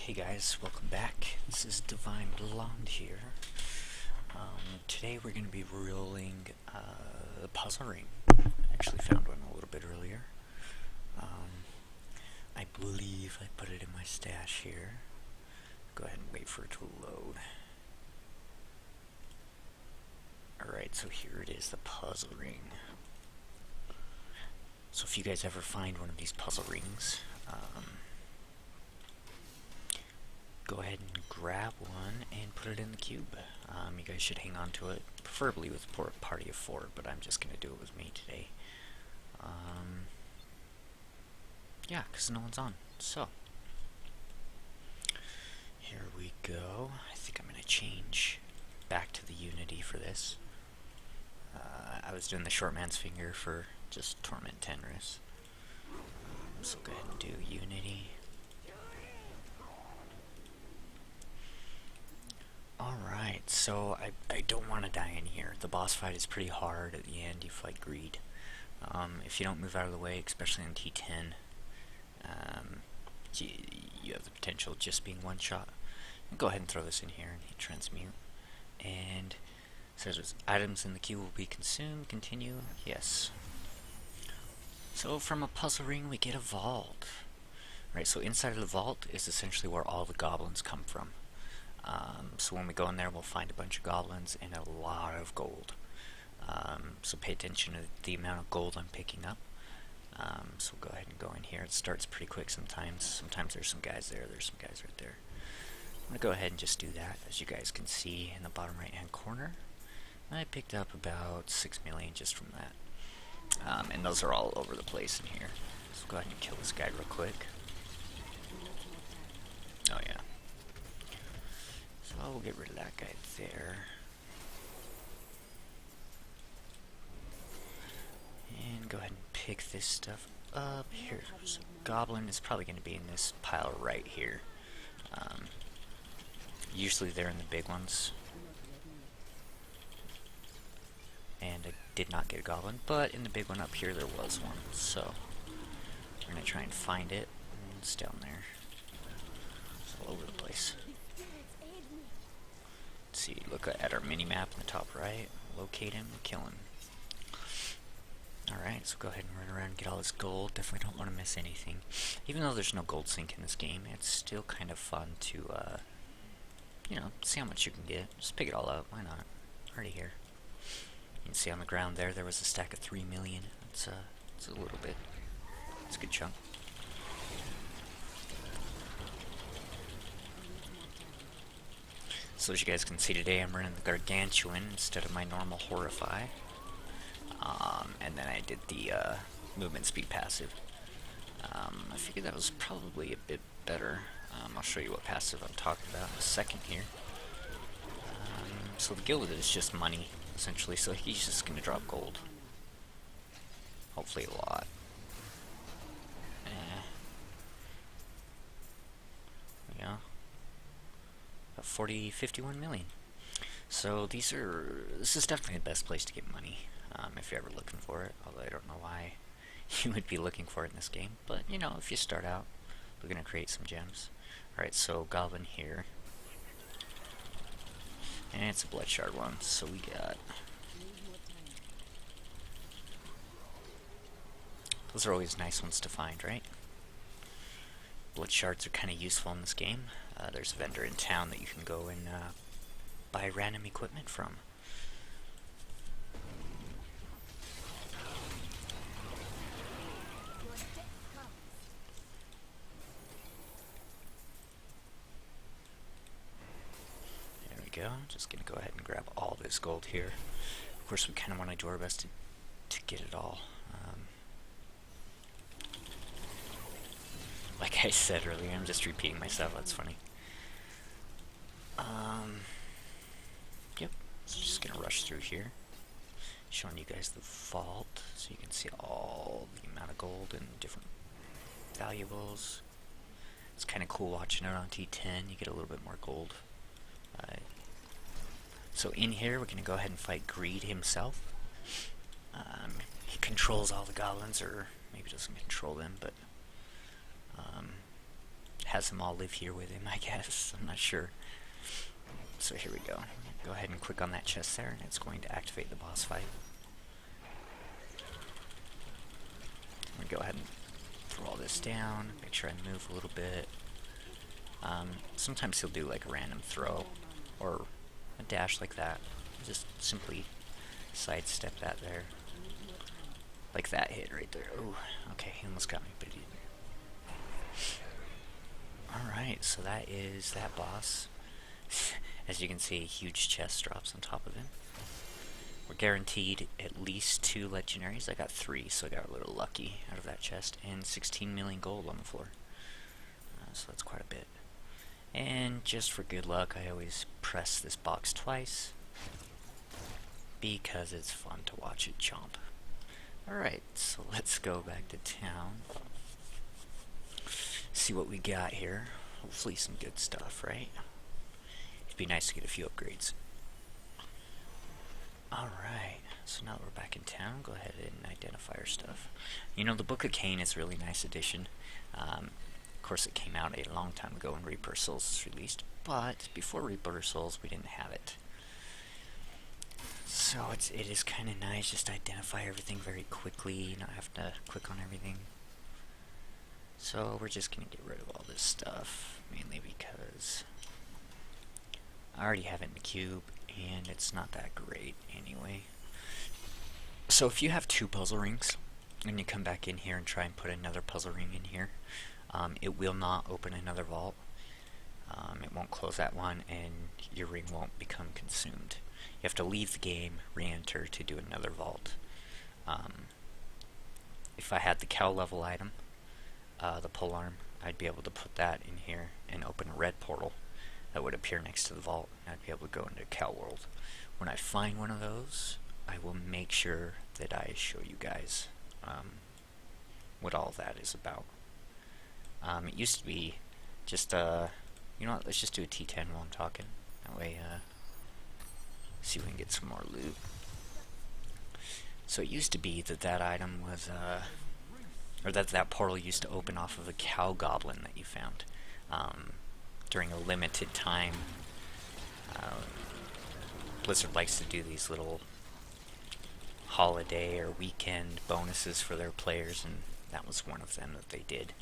Hey guys, welcome back. This is Divineblonde here. Today we're going to be rolling a puzzle ring. Actually found one a little bit earlier. I believe I put it in my stash here. Go ahead and wait for it to load. Alright, so here it is, the puzzle ring. So if you guys ever find one of these puzzle rings, go ahead and grab one and put it in the cube. You guys should hang on to it, preferably with a party of 4, but I'm just going to do it with me today. Yeah, because no one's on. So, here we go. I think I'm going to change back to the Unity for this. I was doing the short man's finger for just Torment Tenris. So go ahead and do Unity. Alright, so I don't want to die in here. The boss fight is pretty hard. At the end, you fight Greed. If you don't move out of the way, especially on T10, you have the potential of just being one shot. I'll go ahead and throw this in here and hit transmute. And it says items in the queue will be consumed. Continue. Yes. So from a puzzle ring, we get a vault. Right, so inside of the vault is essentially where all the goblins come from. So when we go in there, we'll find a bunch of goblins and a lot of gold. So pay attention to the amount of gold I'm picking up. So we'll go ahead and go in here. It starts pretty quick sometimes. Sometimes there's some guys there. There's some guys right there. I'm going to go ahead and just do that. As you guys can see in the bottom right hand corner, I picked up about 6 million just from that. And those are all over the place in here. So go ahead and kill this guy real quick. Oh yeah. So we'll get rid of that guy there. And go ahead and pick this stuff up. Here's a goblin. Is probably going to be in this pile right here. Usually they're in the big ones. And I did not get a goblin, but in the big one up here there was one. So we're going to try and find it. And it's down there. It's all over the place. Let's see, look at our mini-map in the top right. Locate him, kill him. Alright, so go ahead and run around and get all this gold. Definitely don't want to miss anything. Even though there's no gold sink in this game, it's still kind of fun to, you know, see how much you can get. Just pick it all up, why not? Already here. You can see on the ground there was a stack of 3 million. It's a little bit. It's a good chunk. So as you guys can see today, I'm running the Gargantuan instead of my normal Horrify. And then I did the movement speed passive. I figured that was probably a bit better. I'll show you what passive I'm talking about in a second here. So the guild is just money, essentially, so he's just going to drop gold. Hopefully a lot. Yeah. 51 million. So this is definitely the best place to get money, if you're ever looking for it, although I don't know why you would be looking for it in this game, but you know, if you start out looking to create some gems. Alright, so goblin here, and it's a blood shard one, so we got, those are always nice ones to find, right? Blood shards are kind of useful in this game. There's a vendor in town that you can go and buy random equipment from. There we go. Just gonna go ahead and grab all this gold here. Of course, we kind of want to do our best to get it all. Like I said earlier, I'm just repeating myself. That's funny. Yep. So just gonna rush through here, showing you guys the vault, so you can see all the amount of gold and different valuables. It's kind of cool watching it on T10. You get a little bit more gold. So in here, we're gonna go ahead and fight Greed himself. He controls all the goblins, or maybe doesn't control them, but has them all live here with him, I guess. I'm not sure. So here we go. Go ahead and click on that chest there, and it's going to activate the boss fight. I'm going to go ahead and throw all this down, make sure I move a little bit. Sometimes he'll do like a random throw, or a dash like that. Just simply sidestep that there. Like that hit right there. Oh, okay, he almost got me, but he didn't. Alright, so that is that boss. As you can see, huge chest drops on top of him. We're guaranteed at least 2 legendaries. I got 3, so I got a little lucky out of that chest. And 16 million gold on the floor. So that's quite a bit. And just for good luck, I always press this box twice, because it's fun to watch it chomp. Alright, so let's go back to town. See what we got here. Hopefully some good stuff, right? It'd be nice to get a few upgrades. Alright, so now that we're back in town, go ahead and identify our stuff. You know, the Book of Cain is a really nice addition. Of course, it came out a long time ago when Reaper Souls was released, but before Reaper Souls, we didn't have it. So it is kind of nice just to identify everything very quickly, not have to click on everything. So we're just going to get rid of all this stuff, mainly because I already have it in the cube, and it's not that great anyway. So if you have 2 puzzle rings, and you come back in here and try and put another puzzle ring in here, it will not open another vault. It won't close that one, and your ring won't become consumed. You have to leave the game, re-enter to do another vault. If I had the cow level item, the polearm, I'd be able to put that in here and open a red portal that would appear next to the vault, and I'd be able to go into cow world. When I find one of those, I will make sure that I show you guys what all that is about. It used to be just, you know what, let's just do a T10 while I'm talking. That way, see if we can get some more loot. So it used to be that that item was, or that portal used to open off of a cow goblin that you found, during a limited time. Blizzard likes to do these little holiday or weekend bonuses for their players, and that was one of them that they did.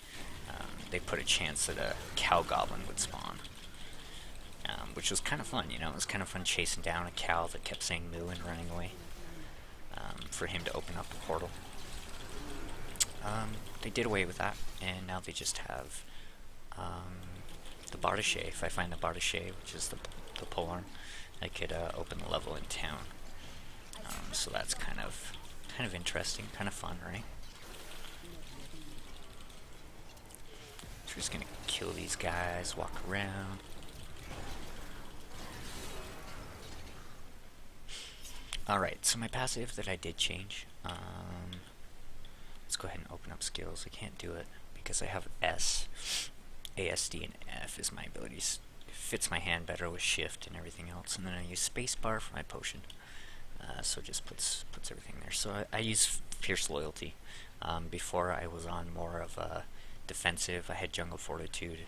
They put a chance that a cow goblin would spawn, which was kind of fun, you know. It was kind of fun chasing down a cow that kept saying moo and running away, for him to open up the portal. They did away with that, and now they just have the Bardache. If I find the Bardache, which is the polearm, I could open the level in town. So that's kind of interesting, kind of fun, right? So we're just gonna kill these guys, walk around. Alright, so my passive that I did change, let's go ahead and open up skills. I can't do it because I have S. ASD and F is my abilities. It fits my hand better with shift and everything else, and then I use spacebar for my potion. So it just puts everything there. So I use Fierce Loyalty. Before I was on more of a defensive. I had Jungle Fortitude.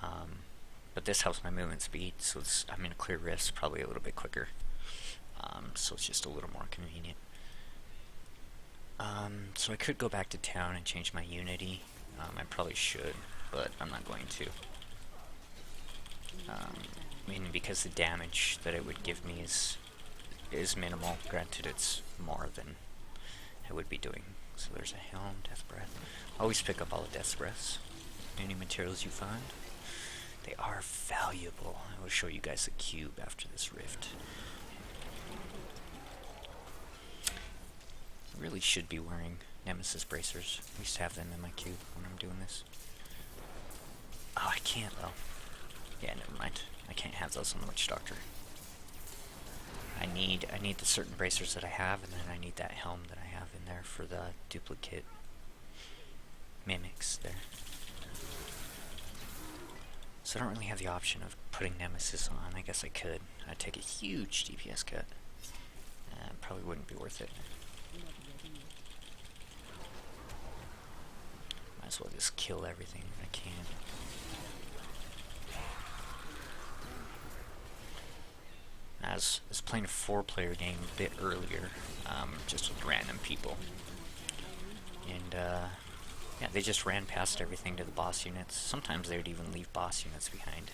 But this helps my movement speed, so I'm in a clear risk, probably a little bit quicker. So it's just a little more convenient. So I could go back to town and change my Unity. I probably should, but I'm not going to. Mainly because the damage that it would give me is minimal. Granted, it's more than I would be doing. So there's a helm, death breath. Always pick up all the death breaths. Any materials you find. They are valuable. I will show you guys the cube after this rift. I really should be wearing Nemesis bracers. I used to have them in my cube when I'm doing this. Oh, I can't though. Yeah, never mind. I can't have those on the Witch Doctor. I need the certain bracers that I have, and then I need that helm that I have in there for the duplicate mimics there. So I don't really have the option of putting Nemesis on. I guess I could. I'd take a huge DPS cut. Probably wouldn't be worth it. Might as well just kill everything if I can. was playing a 4-player game a bit earlier, just with random people, and yeah, they just ran past everything to the boss units. Sometimes they would even leave boss units behind.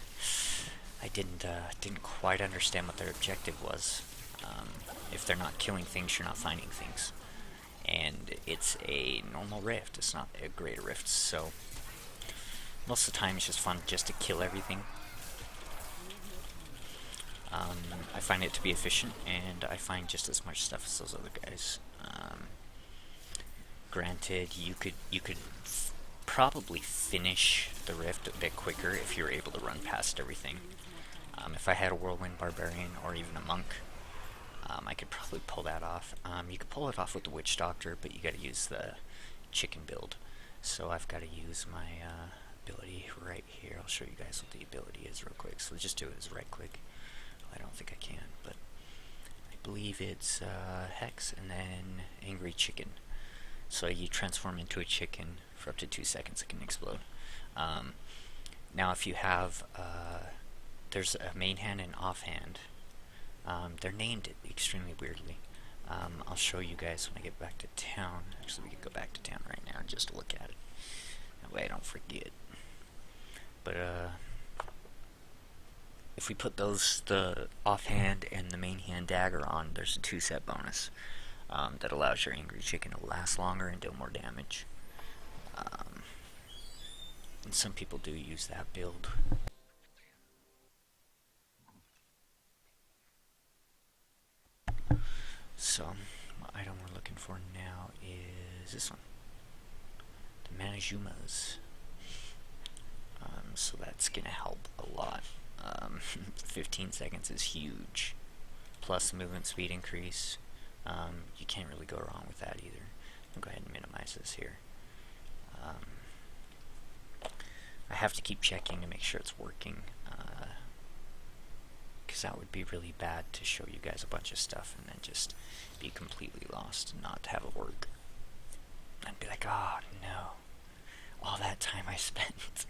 I didn't quite understand what their objective was. If they're not killing things, you're not finding things, and it's a normal rift. It's not a greater rift, so most of the time it's just fun just to kill everything. I find it to be efficient, and I find just as much stuff as those other guys. Granted, you could probably finish the rift a bit quicker if you were able to run past everything. If I had a whirlwind barbarian or even a monk, I could probably pull that off. You could pull it off with the witch doctor, but you got to use the chicken build. So I've got to use my ability right here. I'll show you guys what the ability is real quick. So just do it as right click. I don't think I can, but I believe it's Hex and then Angry Chicken. So you transform into a chicken for up to 2 seconds. It can explode. Now if you have, there's a main hand and offhand. They're named extremely weirdly. I'll show you guys when I get back to town. Actually, we could go back to town right now and just look at it. That way I don't forget. But if we put the offhand and the main hand dagger on, there's a 2-set bonus that allows your Angry Chicken to last longer and deal more damage. And some people do use that build. So, what item we're looking for now is this one. The Manajumas. So that's gonna help a lot. 15 seconds is huge. Plus movement speed increase. You can't really go wrong with that either. I'll go ahead and minimize this here. I have to keep checking to make sure it's working, because that would be really bad to show you guys a bunch of stuff and then just be completely lost and not have it work. I'd be like, oh no, all that time I spent.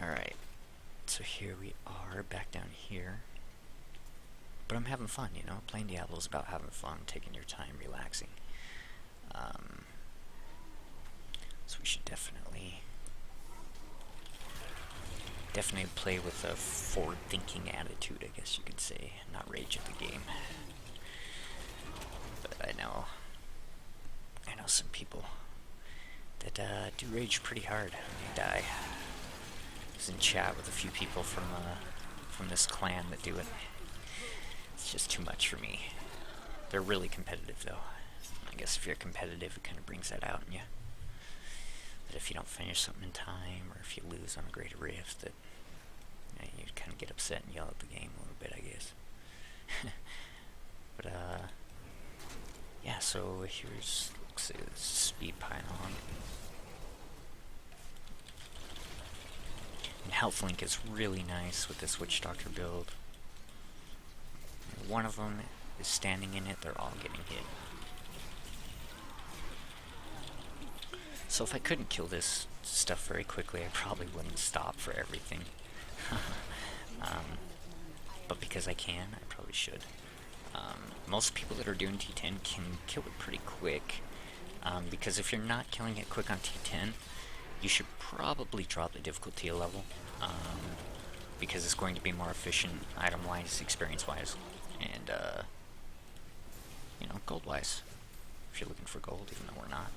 Alright, so here we are, back down here. But I'm having fun, you know. Playing Diablo is about having fun, taking your time, relaxing. So we should definitely play with a forward-thinking attitude, I guess you could say, not rage at the game. But I know some people that do rage pretty hard when they die. I was in chat with a few people from this clan that do it. It's just too much for me. They're really competitive, though. I guess if you're competitive, it kind of brings that out in you. That if you don't finish something in time, or if you lose on a greater rift, that you kind of get upset and yell at the game a little bit, I guess. But yeah. So here's speed pylon. And health link is really nice with this witch doctor build. One of them is standing in it, they're all getting hit. So if I couldn't kill this stuff very quickly, I probably wouldn't stop for everything. But because I can, I probably should. Most people that are doing T10 can kill it pretty quick. Because if you're not killing it quick on T10, you should probably drop the difficulty a level. Because it's going to be more efficient item-wise, experience-wise, and, you know, gold-wise. If you're looking for gold, even though we're not.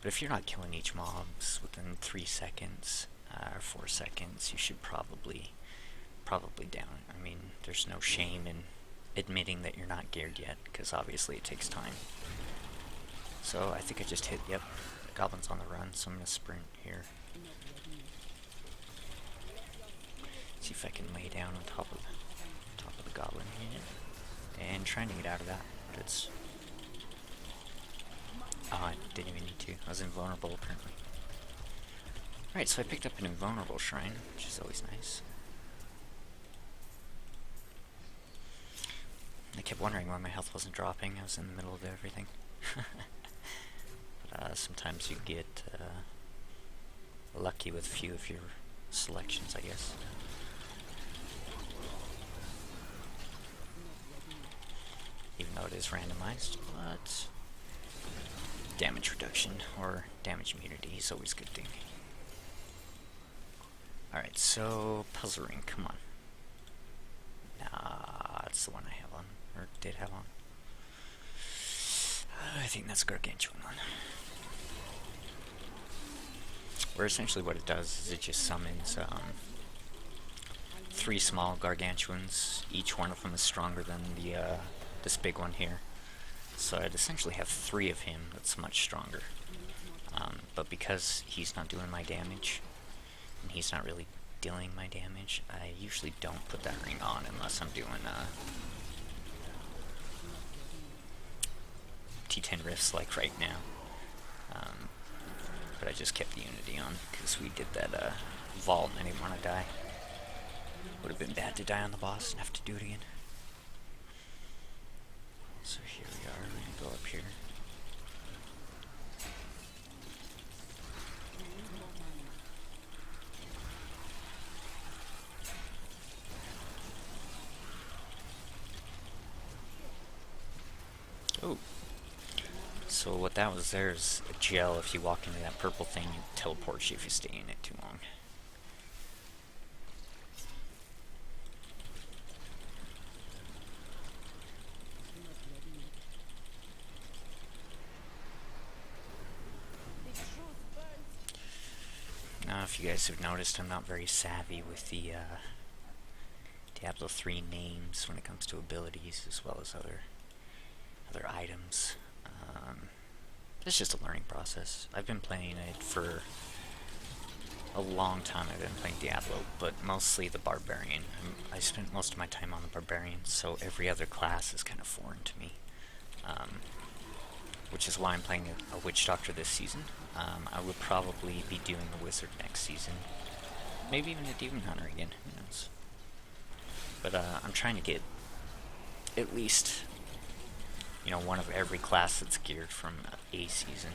But if you're not killing each mobs within 3 seconds, or 4 seconds, you should probably down it. I mean, there's no shame in admitting that you're not geared yet, because obviously it takes time. So I think I just hit, yep, the goblin's on the run, so I'm going to sprint here. See if I can lay down on top of the goblin here. And trying to get out of that, but it's... Oh, I didn't even need to. I was invulnerable, apparently. Alright, so I picked up an invulnerable shrine, which is always nice. I kept wondering why my health wasn't dropping. I was in the middle of everything. But sometimes you get lucky with a few of your selections, I guess. Even though it is randomized, but damage reduction or damage immunity is always a good thing. Alright, so puzzle ring, come on. Nah, that's the one I have on, or did have on. I think that's a gargantuan one. Where essentially what it does is it just summons 3 small gargantuans. Each one of them is stronger than this big one here. So I'd essentially have 3 of him that's much stronger. But because he's not doing my damage, and he's not really dealing my damage, I usually don't put that ring on unless I'm doing T10 rifts like right now. But I just kept the unity on because we did that vault and I didn't want to die. Would have been bad to die on the boss and have to do it again. So here we are, we're gonna go up here. Oh. So what that was there is a gel. If you walk into that purple thing, it teleports you if you stay in it too long. Now, if you guys have noticed, I'm not very savvy with the Diablo 3 names when it comes to abilities as well as other items. It's just a learning process. I've been playing it for a long time. I've been playing Diablo, but mostly the Barbarian. I spent most of my time on the Barbarian, so every other class is kind of foreign to me. Which is why I'm playing a Witch Doctor this season. I would probably be doing a Wizard next season. Maybe even a Demon Hunter again, who knows. But I'm trying to get at least, you know, one of every class that's geared from a season.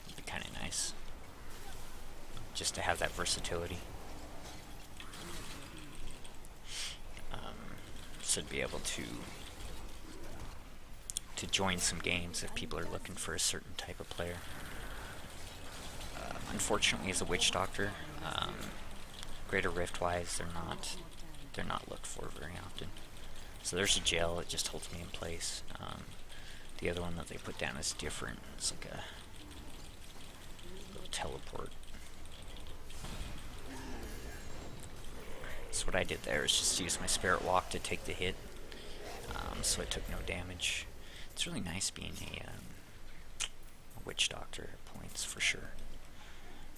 It'd be kind of nice. Just to have that versatility. So to be able to join some games if people are looking for a certain type of player. Unfortunately, as a Witch Doctor, Greater Rift-wise, they're not looked for very often. So there's a gel, it just holds me in place. The other one that they put down is different. It's like a little teleport. So what I did there is just use my Spirit Walk to take the hit, so I took no damage. It's really nice being a Witch Doctor at points, for sure.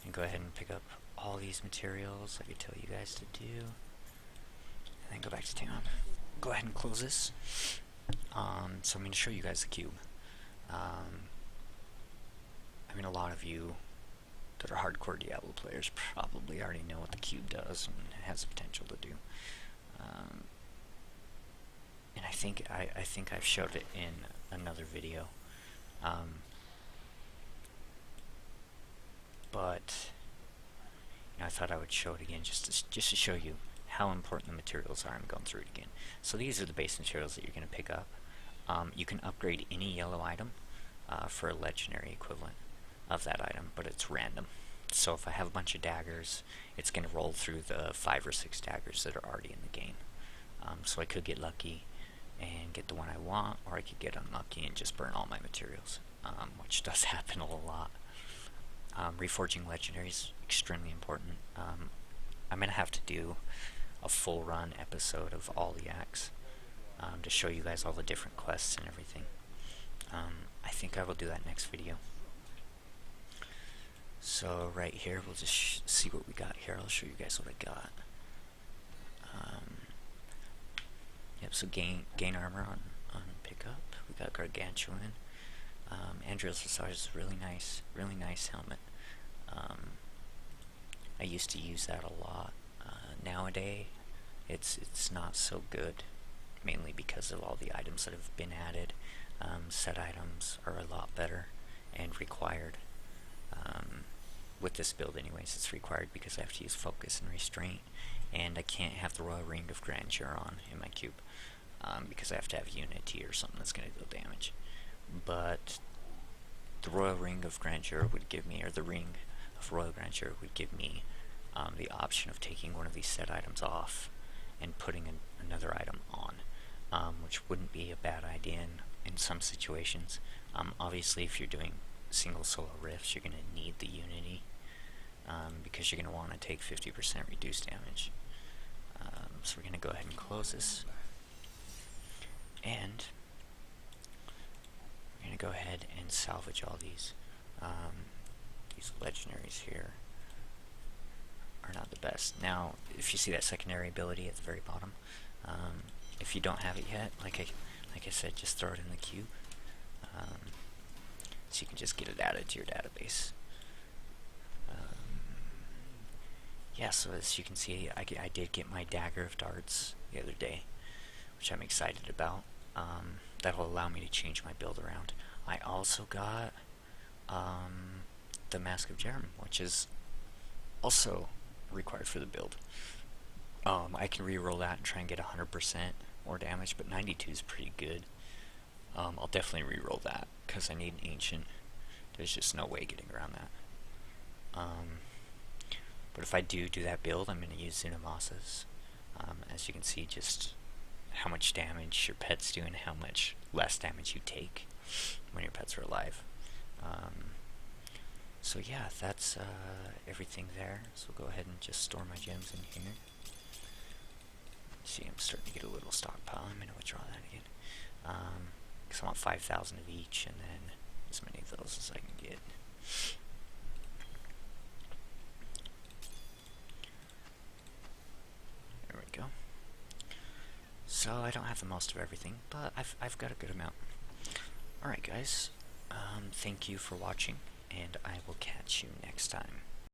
And go ahead and pick up all these materials like I tell you guys to do, and then go back to town. Go ahead and close this. So I'm going to show you guys the cube. I mean, a lot of you that are hardcore Diablo players probably already know what the cube does and has the potential to do. And I think I've showed it in another video. But you know, I thought I would show it again just to show you how important the materials are. I'm going through it again. So these are the base materials that you're going to pick up. You can upgrade any yellow item for a legendary equivalent of that item, but it's random. So if I have a bunch of daggers, it's going to roll through the 5 or 6 daggers that are already in the game. So I could get lucky and get the one I want, or I could get unlucky and just burn all my materials, which does happen a lot. Reforging legendaries is extremely important. I'm going to have to do a full run episode of all the acts to show you guys all the different quests and everything. I think I will do that next video. So right here, we'll just see what we got here. I'll show you guys what I got. Yep, so gain armor on pickup. We got Gargantuan. Andrea's Visage is really nice helmet. I used to use that a lot. Nowadays, it's not so good, mainly because of all the items that have been added. Set items are a lot better and required. with this build anyways, it's required because I have to use focus and restraint, and I can't have the Royal Ring of Grandeur on in my cube, because I have to have unity or something that's going to deal damage. But the Royal Ring of Grandeur would give me, or the Ring of Royal Grandeur would give me the option of taking one of these set items off and putting another item on, which wouldn't be a bad idea in some situations. Obviously, if you're doing single solo rifts, you're going to need the unity, because you're going to want to take 50% reduced damage. So we're going to go ahead and close this, and we're going to go ahead and salvage all these. These legendaries here are not the best. Now, if you see that secondary ability at the very bottom, if you don't have it yet, like I said, just throw it in the queue, so you can just get it added to your database. Yeah, so as you can see, I did get my Dagger of Darts the other day, which I'm excited about. That'll allow me to change my build around. I also got the Mask of Jerem, which is also required for the build. I can reroll that and try and get 100% more damage, but 92 is pretty good. I'll definitely reroll that because I need an Ancient. There's just no way getting around that. But if I do that build, I'm going to use Zunamasas. As you can see, just how much damage your pets do and how much less damage you take when your pets are alive. So yeah, that's everything there. So we'll go ahead and just store my gems in here. See, I'm starting to get a little stockpile. I'm going to withdraw that again. Because I want 5,000 of each, and then as many of those as I can get. There we go. So I don't have the most of everything, but I've got a good amount. Alright guys, thank you for watching, and I will catch you next time.